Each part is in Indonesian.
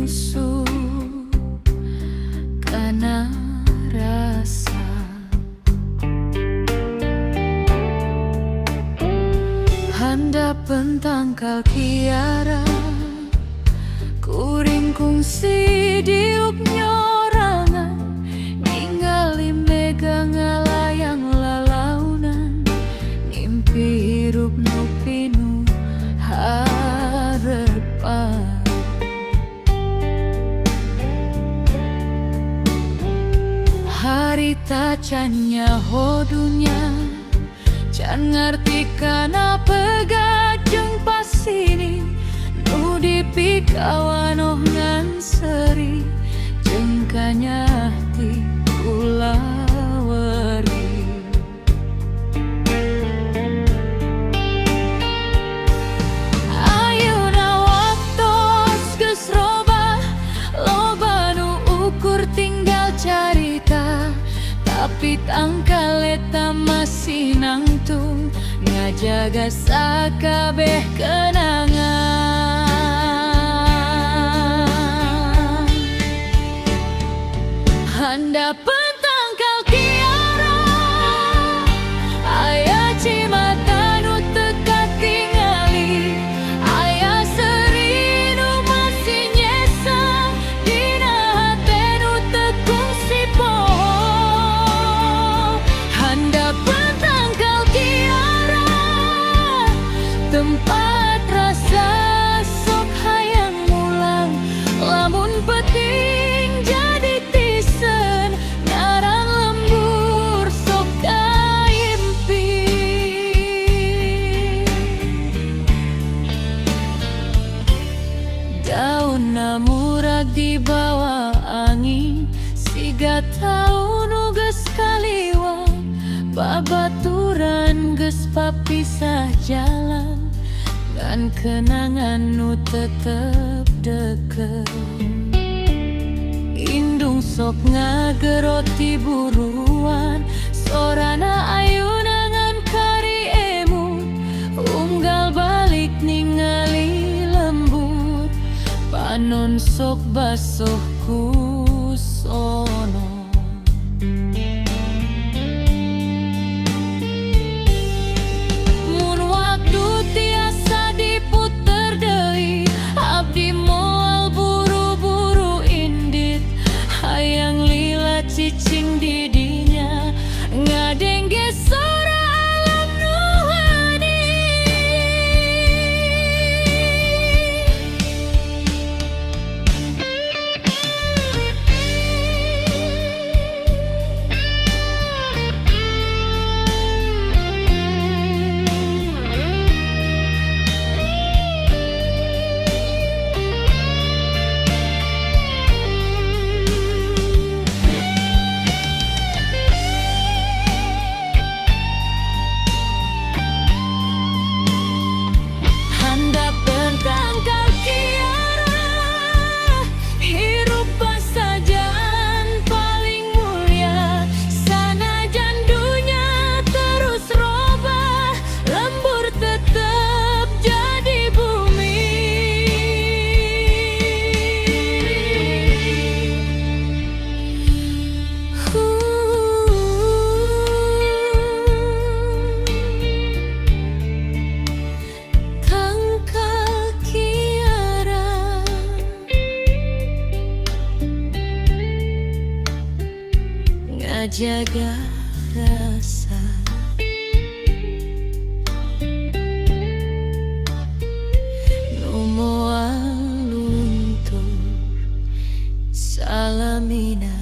bungsu karena rasa handap pentangkal kiara kuring kungsi diuk nyorangan ningali mega ngalayang lalaunan ngimpi hirup nu pinu harepan harita can nyaho dunya can ngarti kana pegajeng pasini nu dipikawan ngan seri jengkanya ti kulaweri ayeuna waktos geus robah loba nu ukur tinggal carita tapi tangkal eta masih nangtung ngajaga sakabeh kenangan handap pentangkal kiara aya cimata nu teka tingali aya seri nu masih nyesa dina hate nu teu kungsi poho handap pentangkal kiara tempat rasa sok hayang mulang lamun peting jadi tisen ngarang lembur sok kaimpi daunna murag dibawa angin siga taun nu geus kaliwat babaturan geus papisah jalan ngan kenangan nu tetep deket indung sok ngageroti buruan sorana ayeuna ngan kari emut unggal balik ningali lembur panon sok basoh kusono mun waktu tiasa diputer deui abdi moal buru-buru indit hayang lila cicing di dinya ngadengge sora alam nu hani handap pentangkal kiara hirup pasajaan paling mulia sanajan dunya terus robah lembur tetep jadi bumi tangkal kiara ngajaga rasa nu moal luntur salamina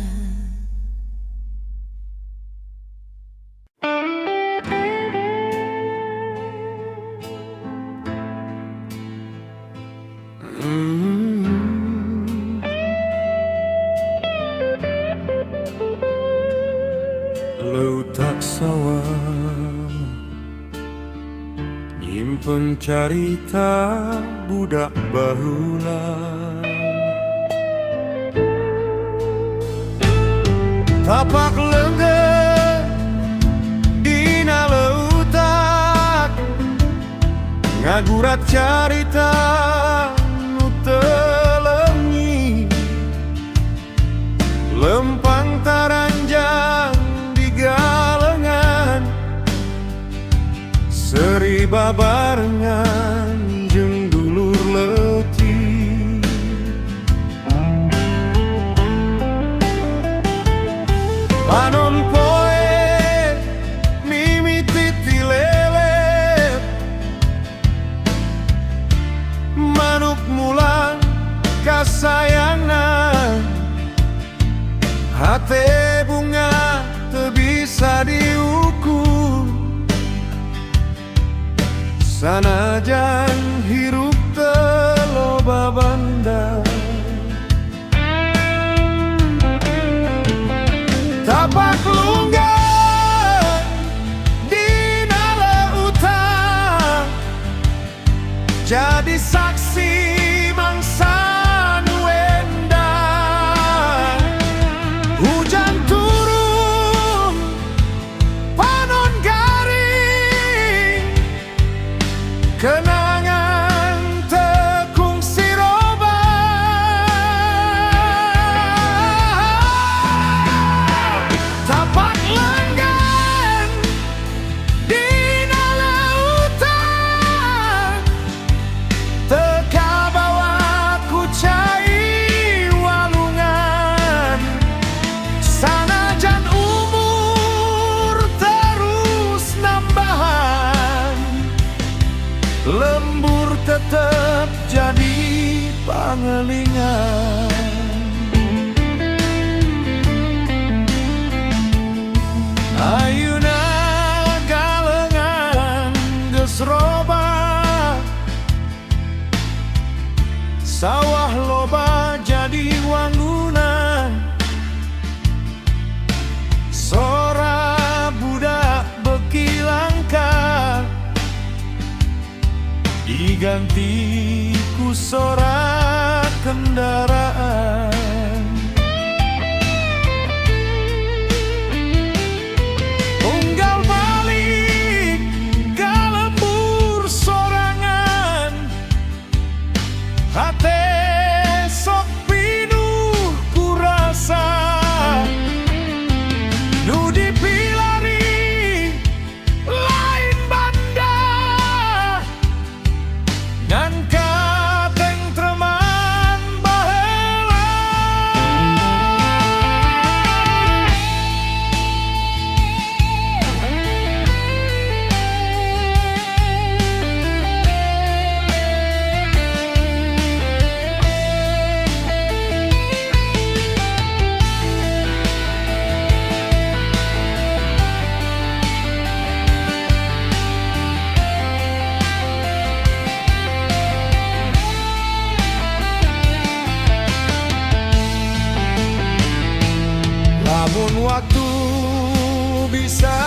Leutak sawah nyimpen carita budak baheula tapak leungeun dina leutak ngagurat carita nu teu leungit Hate bunga teu bisa diukur, sanajan hirup teu loba banda. Tapak lunggan dina leutan, jadi saksi mangsa nu endah. Hujan turun, panon garing, kenangan tekung siroba. Tapak lenggan dina lautan, teka bawa ku cai walungan. Sanajan umur terus nambahan, lembur tetap jadi pangelingan. Ayeuna galengan geus robah, sawah loba jadi wangunan. Sora budak beki langka diganti ku sora kendaraan. Unggal balik ka lembur sorangan, hate sok pinuh ku rasa. Nu dipilari lain banda, ngan katengtreman baheula. Lamun waktu bisa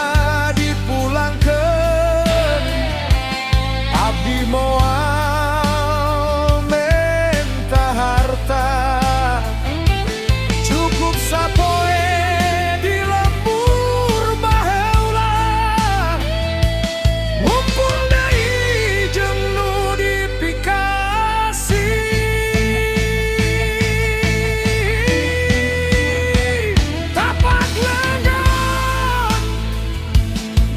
dipulangkeun, abdi moal menta harta. Cukup sapoe di lembur baheula, ngumpul deui jeung nu dipikasi. Tapak lenggan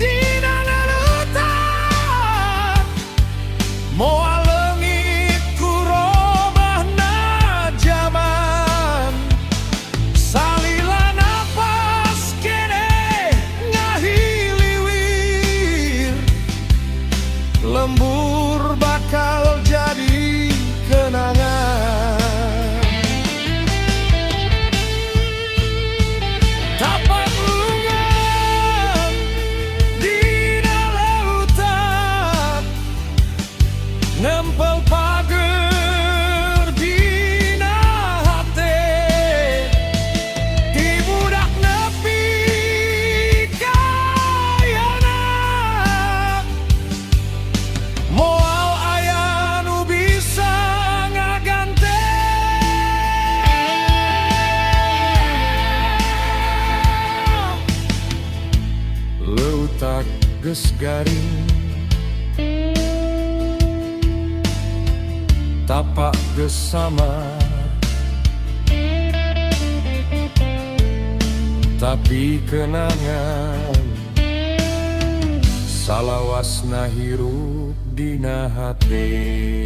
dina leutan, moal leungit ku robahna jaman. Salila napas keneh ngahiliwir, lembur bakal jadi kenangan. Tapak lunggan dina lautan, nempel pager dina hate. Ti budak nepi ka ayeuna, moal aya nu bisa ngagante. Leutak geus garing, tapak geus samar, tapi kenangan salawasna hirup dina hate.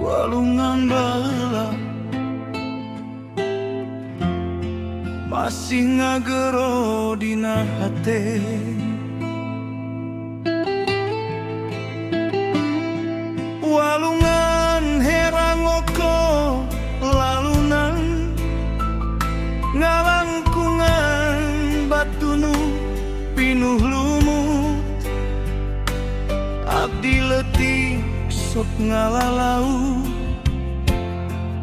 walungan bala masih ngagero dina hate. Walungan herangoko lalunan ngalangkungan batunu pinuh lumut. Abdi letih sok ngalalau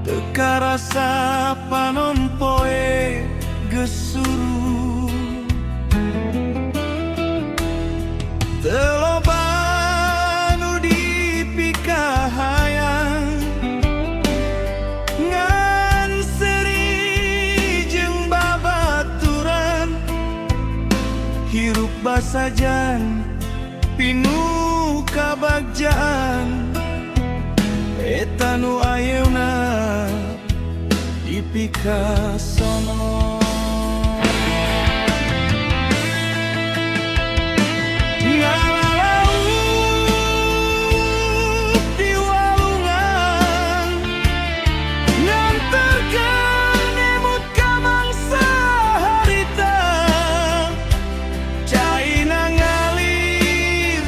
teka rasa panompoe gesuru. Teloba nu dipikahayang ngan seri jeung babaturan hirup basajan pinuh kabagjaan. Eta nu ayeuna dipikasono. Ngalalup di walungan nganterkeun emut ka mangsa harita. Caina ngalir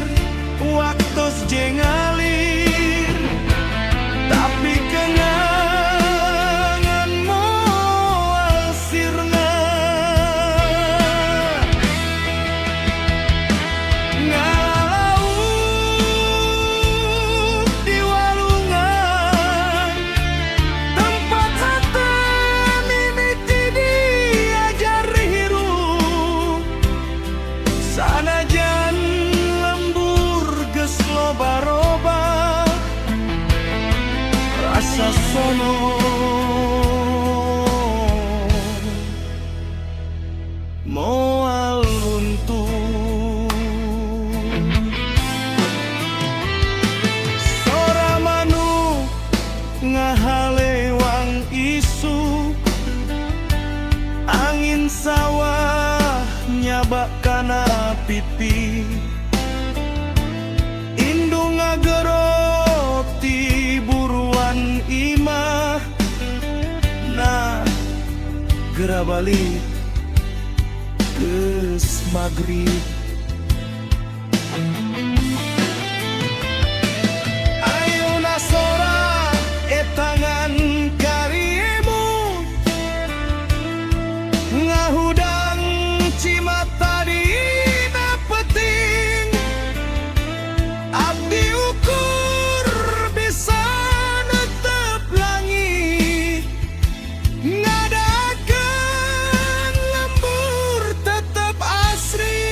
waktos jeung ngalir tapi kenangan moal sirna. Ngalalup di walungan tempat hate mimiti diajar hirup. Sanajan lembur geus loba-roba rasa sono moal luntur. Sora manuk ngahalewang isu angin sawah nyabak kana pipi. Indung ngagerok ti buruan imah. Nah gera balik geus magrib. Ayeuna sora etangan kariemu ngahudang cimata dina peting. Abdi ukur bisa netep langit ngadakeun lembur tetep asri.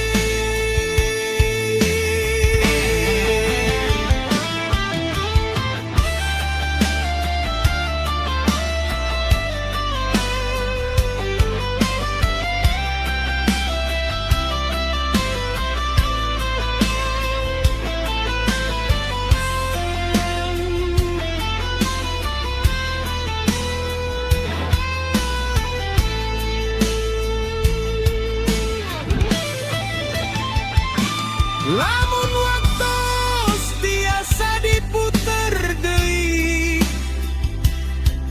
Lamun waktos tiasa diputer deui,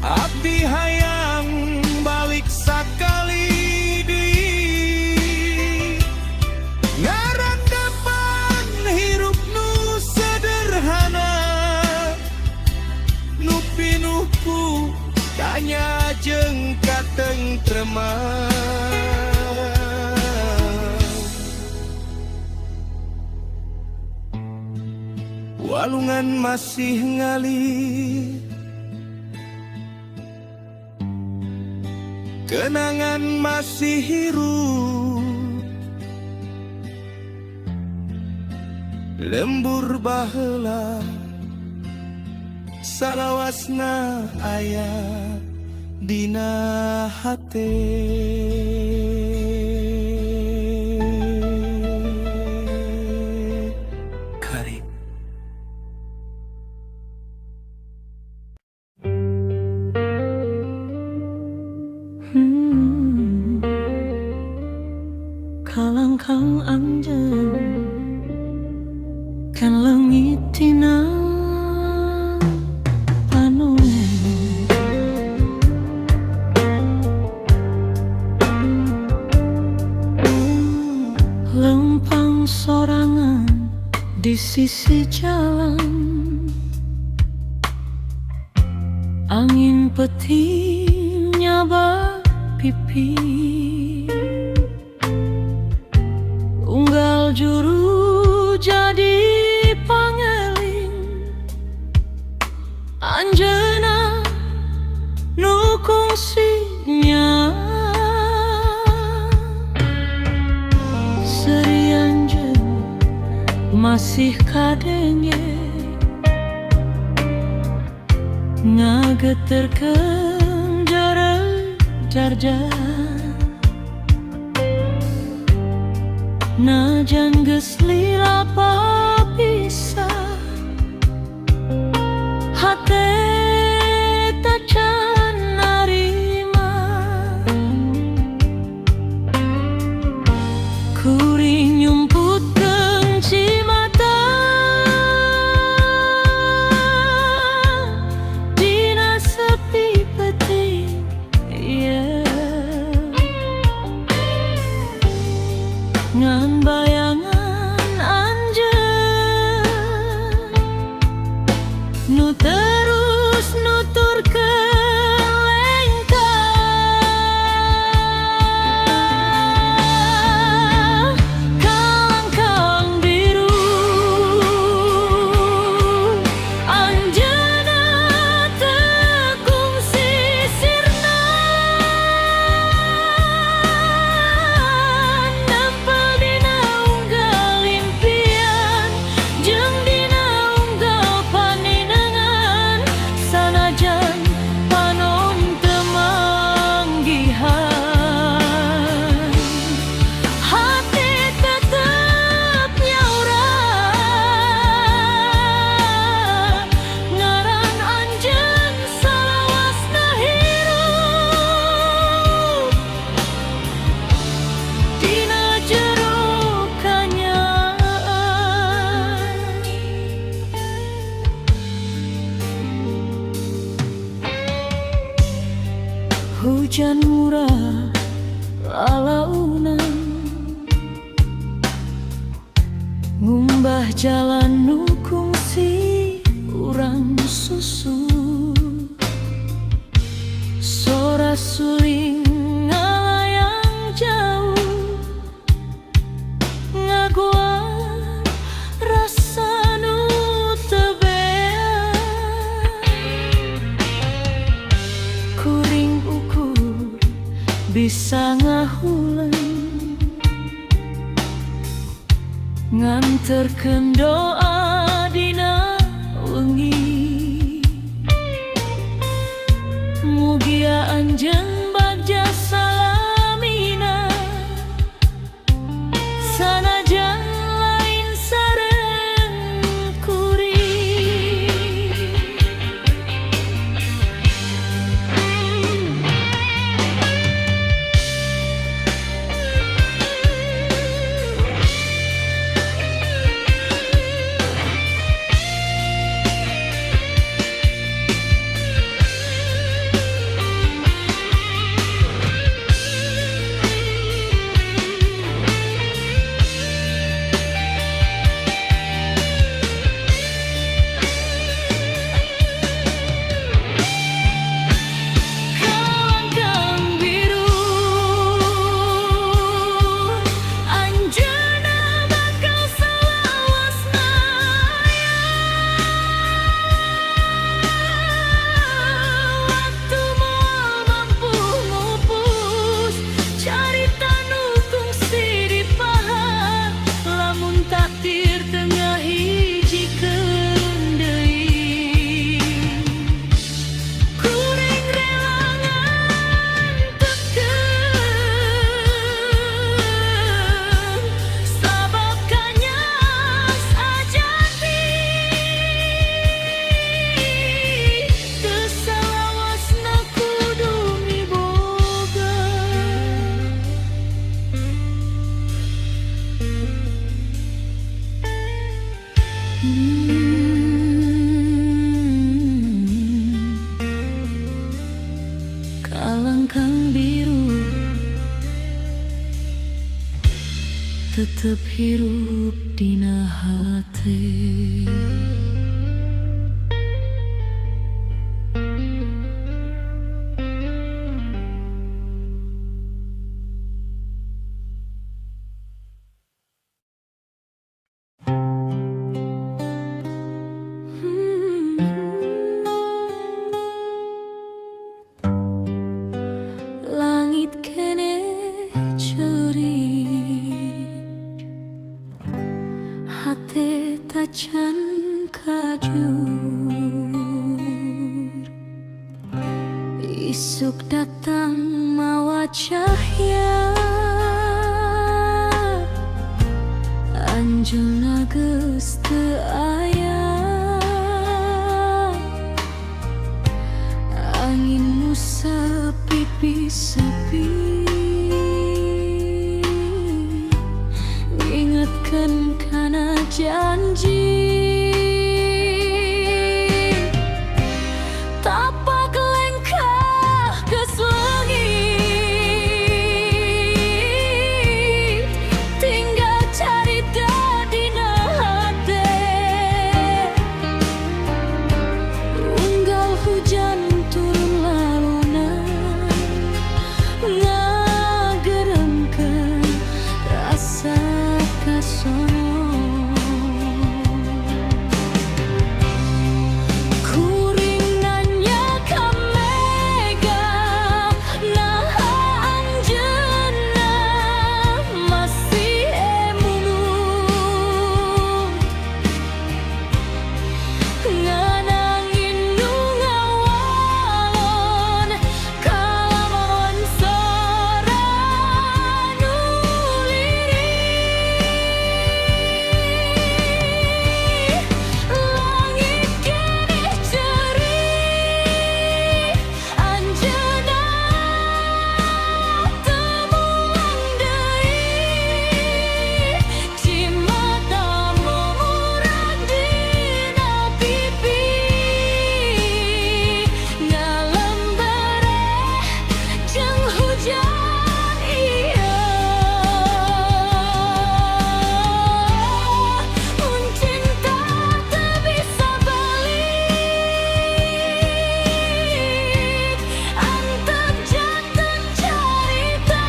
abdi hayang balik sakali deui. Ngarandapan hirup nu sederhana, nu pinuh ku tanya jeung katengtreman. Walungan masih ngalir, kenangan masih hirup, lembur baheula salawasna aya dina hate. Kalangkang anjeun kan leungit tina sisi jalan, angin petirnya pipi, unggal juru jadi pangeling, anjeuna nu kungsinya serianjeun masih kadenge ngageterkeun jareuh jarjar, najan geus lila papisah hate tacan narima, kuring nyumputkeun cimata dina sepi peti, ngan bayangan anjeun nu terus nuturkeun lengkah, kalang-kalang biru anjeunna teu kungsi sirna, nempel dina unggal impian jeung dina unggal paninengan, sanajan panon teu manggihan, hati tetep nyaurang ngaran anjeun salawasna hirup dina jero kanyaan. Hujan murah lalaunan ngumbah jalan nu kungsi urang susu, sora suling ngalayang jauh ngaguan rasa nu teu beas, kuring ukur bisa ngahuleung nganterkeun doa dina wengi, mugia anjeun bagja salamina sanajan lain sareng kuring. tetep hirup dina hati. Langit kene ceri, hati tacan kajur. Isuk datang mawa cahya, anjeunna geus teu aya. Angin sepi sepi, ingatkan kana janji. Tapak lengkah geus leungit, tinggal carita dina hate. Unggal hujan turun lalunan, ngagerengkeun rasa kasono. Kuring nanya ka mega, naha anjeunna masih emunut. Nganangin nu ngawalon, kalamun sora nu lirih. Langit kene cerih, anjeunna teu mulang deui. Cimata murag dina pipi, ngalembereh jeung hujan ieu. Mun cinta teu bisa balik, antep janten carita.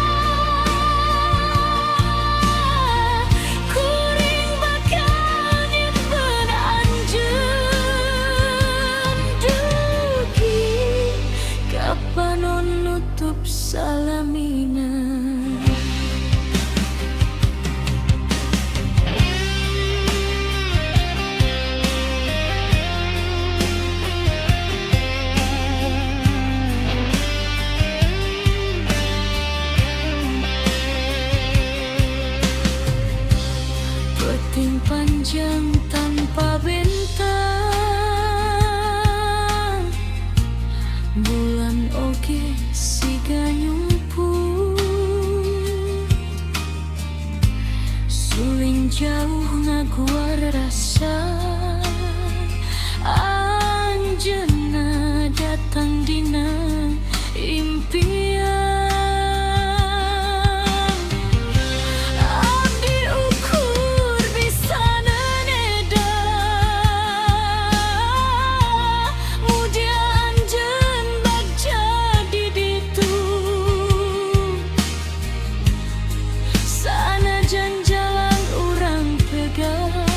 Kuring bakal nyimpen anjeun dugi, kapanon nutup salamina. Peting panjang tanpa bintang, bulan oge siga nyumput. Suling jauh ngaguar rasa, anjeunna datang dina impian. Abdi ukur bisa neneda, mudia anjeun bagja di ditu. Sanajan jalan urang pegat,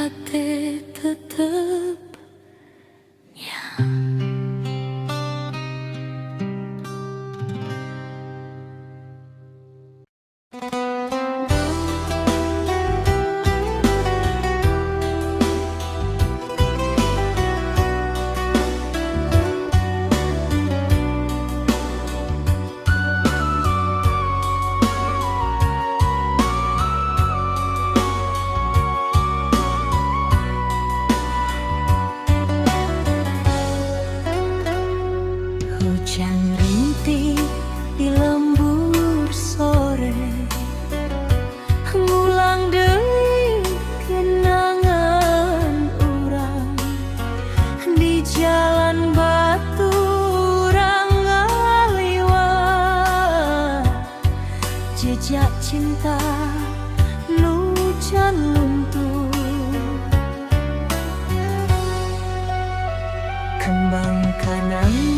hati tetep hujan rintik di lembur sore, ngulang deui kenangan urang di jalan batu urang ngaliwat jejak cinta nu can luntur. Kembang kanang